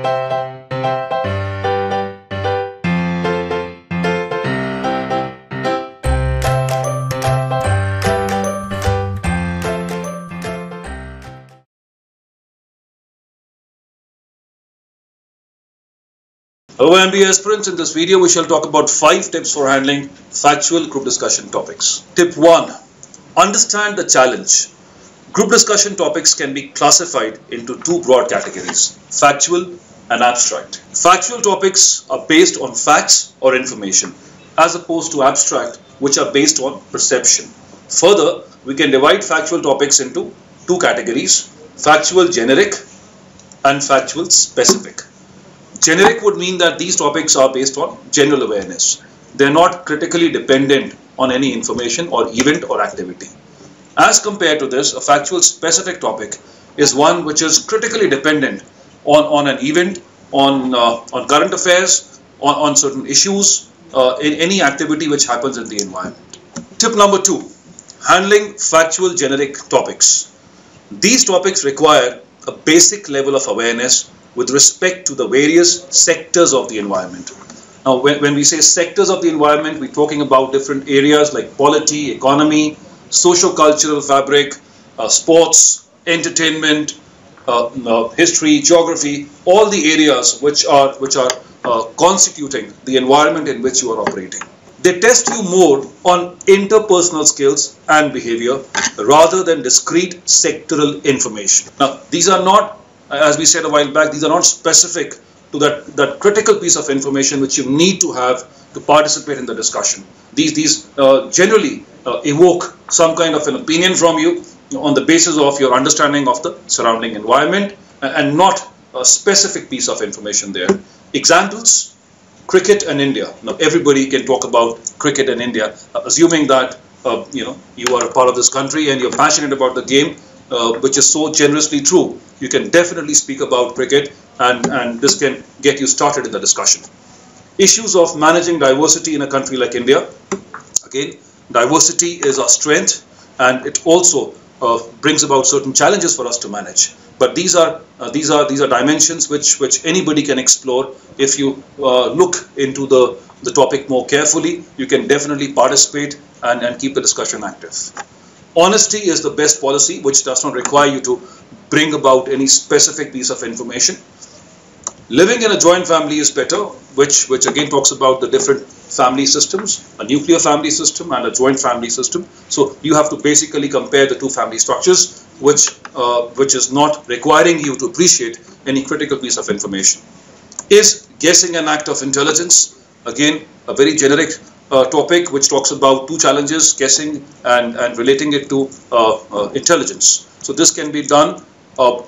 Hello MBA aspirants, in this video we shall talk about 5 tips for handling factual group discussion topics. Tip 1. Understand the challenge. Group discussion topics can be classified into 2 broad categories, factual and abstract. Factual topics are based on facts or information as opposed to abstract, which are based on perception. Further, we can divide factual topics into 2 categories, factual generic and factual specific. Generic would mean that these topics are based on general awareness. They are not critically dependent on any information or event or activity. As compared to this, a factual specific topic is one which is critically dependent on an event, on current affairs, on certain issues, in any activity which happens in the environment. Tip number 2, handling factual generic topics. These topics require a basic level of awareness with respect to the various sectors of the environment. Now, when we say sectors of the environment, we're talking about different areas like polity, economy, socio-cultural fabric, sports, entertainment, history, geography, all the areas which are constituting the environment in which you are operating. They test you more on interpersonal skills and behavior rather than discrete sectoral information. Now, these are not, as we said a while back, these are not specific to that critical piece of information which you need to have to participate in the discussion. These generally evoke some kind of an opinion from you on the basis of your understanding of the surrounding environment and not a specific piece of information there. Examples: cricket and India. Now everybody can talk about cricket and India, assuming that you are a part of this country and you're passionate about the game, which is so generously true. You can definitely speak about cricket, and this can get you started in the discussion. Issues of managing diversity in a country like India. Again, diversity is our strength, and it also brings about certain challenges for us to manage. But these are dimensions which anybody can explore. If you look into the topic more carefully, you can definitely participate and keep the discussion active. Honesty is the best policy, which does not require you to bring about any specific piece of information. Living in a joint family is better, which again talks about the different family systems, a nuclear family system and a joint family system. So you have to basically compare the 2 family structures, which is not requiring you to appreciate any critical piece of information. Is guessing an act of intelligence? Again, a very generic topic which talks about 2 challenges, guessing and relating it to intelligence. So this can be done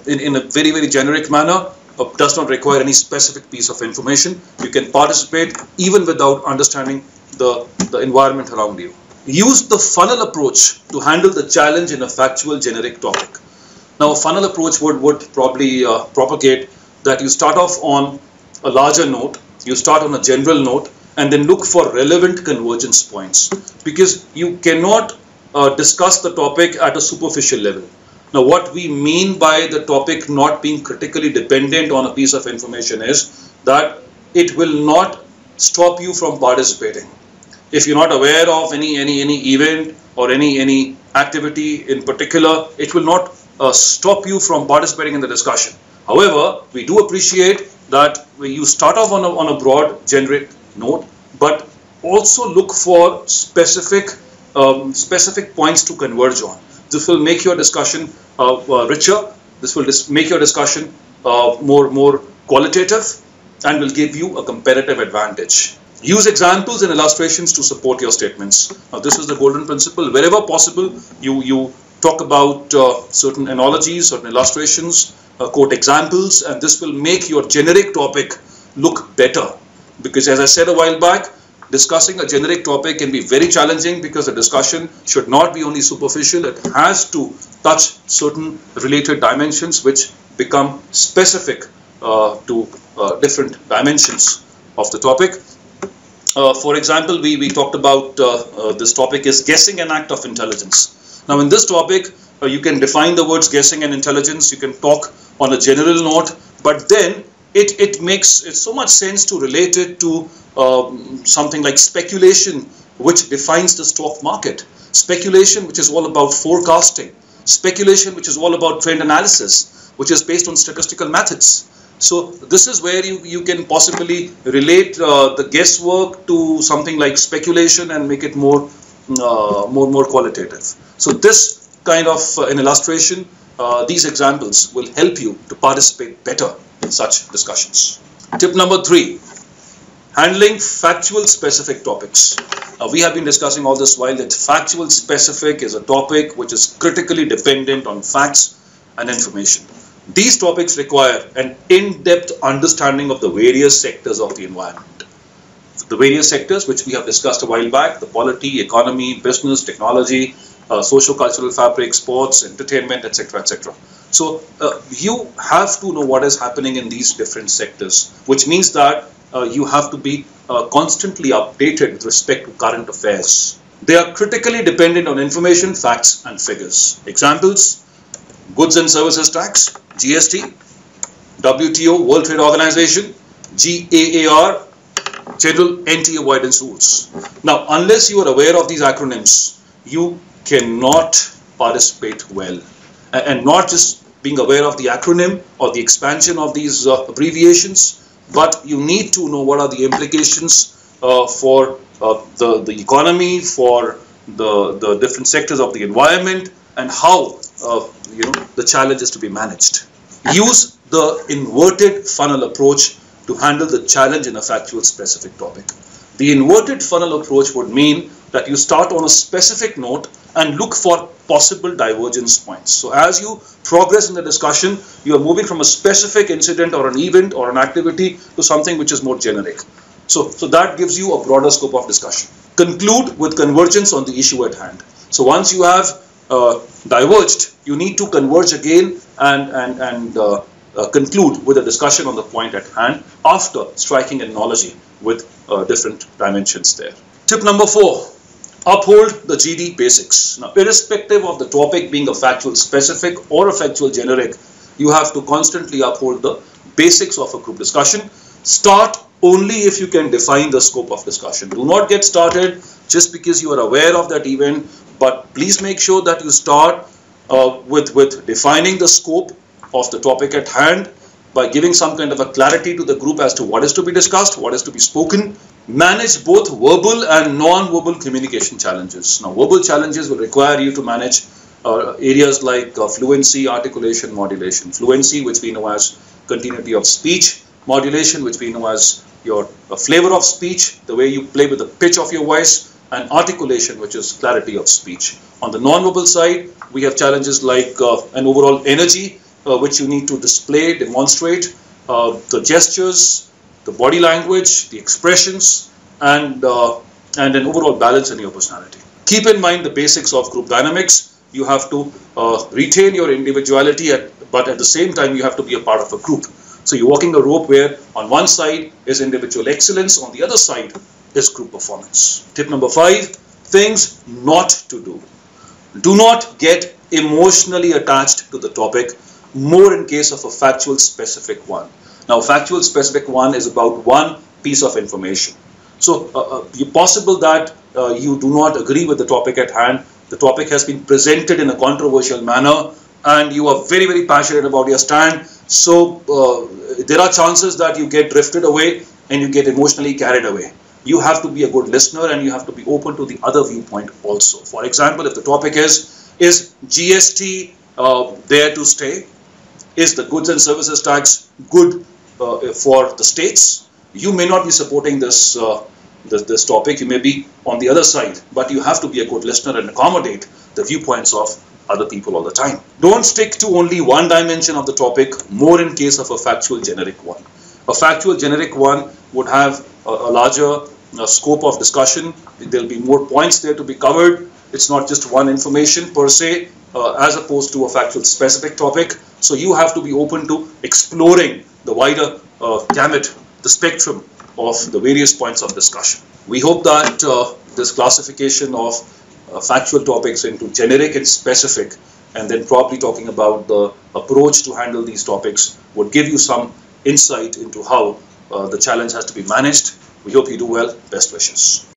in a very, very generic manner, does not require any specific piece of information. You can participate even without understanding the environment around you. Use the funnel approach to handle the challenge in a factual generic topic. Now a funnel approach would probably propagate that you start off on a larger note, you start on a general note, and then look for relevant convergence points, because you cannot discuss the topic at a superficial level. Now what we mean by the topic not being critically dependent on a piece of information is that it will not stop you from participating. If you're not aware of any event or any activity in particular, it will not stop you from participating in the discussion. However, we do appreciate that you start off on a broad generic note, but also look for specific points to converge on. This will make your discussion richer. This will make your discussion more qualitative and will give you a competitive advantage. Use examples and illustrations to support your statements. Now, this is the golden principle. Wherever possible, you talk about certain analogies, certain illustrations, quote examples, and this will make your generic topic look better. Because as I said a while back, discussing a generic topic can be very challenging because the discussion should not be only superficial. It has to touch certain related dimensions which become specific to different dimensions of the topic. For example, we talked about this topic is guessing an act of intelligence. Now in this topic, you can define the words guessing and intelligence. You can talk on a general note, but then it makes so much sense to relate it to something like speculation, which defines the stock market. Speculation, which is all about forecasting. Speculation, which is all about trend analysis, which is based on statistical methods. So this is where you can possibly relate the guesswork to something like speculation and make it more qualitative. So this kind of an illustration, these examples will help you to participate better in such discussions. Tip number 3, handling factual specific topics. We have been discussing all this while that factual specific is a topic which is critically dependent on facts and information. These topics require an in-depth understanding of the various sectors of the environment. The various sectors which we have discussed a while back: the polity, economy, business, technology, socio-cultural fabric, sports, entertainment, etc., etc. So you have to know what is happening in these different sectors, which means that you have to be constantly updated with respect to current affairs. They are critically dependent on information, facts and figures. Examples: goods and services tax, GST, WTO, World Trade Organization, GAAR, General Anti-Avoidance Rules. Now, unless you are aware of these acronyms, you cannot participate well. And not just being aware of the acronym or the expansion of these abbreviations, but you need to know what are the implications for the economy, for the different sectors of the environment, and how the challenge is to be managed. Use the inverted funnel approach to handle the challenge in a factual specific topic. The inverted funnel approach would mean that you start on a specific note and look for possible divergence points. So as you progress in the discussion, you are moving from a specific incident or an event or an activity to something which is more generic. So that gives you a broader scope of discussion. Conclude with convergence on the issue at hand. So once you have diverged, you need to converge again and conclude with a discussion on the point at hand after striking an analogy with different dimensions there. Tip number 4, uphold the GD basics. Now, irrespective of the topic being a factual specific or a factual generic, you have to constantly uphold the basics of a group discussion. Start only if you can define the scope of discussion. Do not get started just because you are aware of that event, but please make sure that you start with defining the scope of the topic at hand by giving some kind of a clarity to the group as to what is to be discussed, what is to be spoken. Manage both verbal and non-verbal communication challenges. Now, verbal challenges will require you to manage areas like fluency, articulation, modulation. Fluency, which we know as continuity of speech. Modulation, which we know as your flavor of speech, the way you play with the pitch of your voice. And articulation, which is clarity of speech. On the non-verbal side, we have challenges like an overall energy, which you need to display, demonstrate, the gestures, the body language, the expressions, and an overall balance in your personality. Keep in mind the basics of group dynamics. You have to retain your individuality, but at the same time, you have to be a part of a group. So you're walking a rope where on one side is individual excellence, on the other side is group performance. Tip number 5, things not to do. Do not get emotionally attached to the topic, more in case of a factual specific one. Now, factual specific one is about one piece of information. So it's possible that you do not agree with the topic at hand. The topic has been presented in a controversial manner and you are very, very passionate about your stand. So there are chances that you get drifted away and you get emotionally carried away. You have to be a good listener and you have to be open to the other viewpoint also. For example, if the topic is GST there to stay? Is the goods and services tax good for the states? You may not be supporting this this topic. You may be on the other side, but you have to be a good listener and accommodate the viewpoints of other people all the time. Don't stick to only one dimension of the topic, more in case of a factual generic one. A factual generic one would have a larger scope of discussion. There will be more points there to be covered. It's not just one information per se, as opposed to a factual specific topic. So you have to be open to exploring the wider gamut, the spectrum of the various points of discussion. We hope that this classification of factual topics into generic and specific, and then probably talking about the approach to handle these topics, would give you some insight into how the challenge has to be managed. We hope you do well. Best wishes.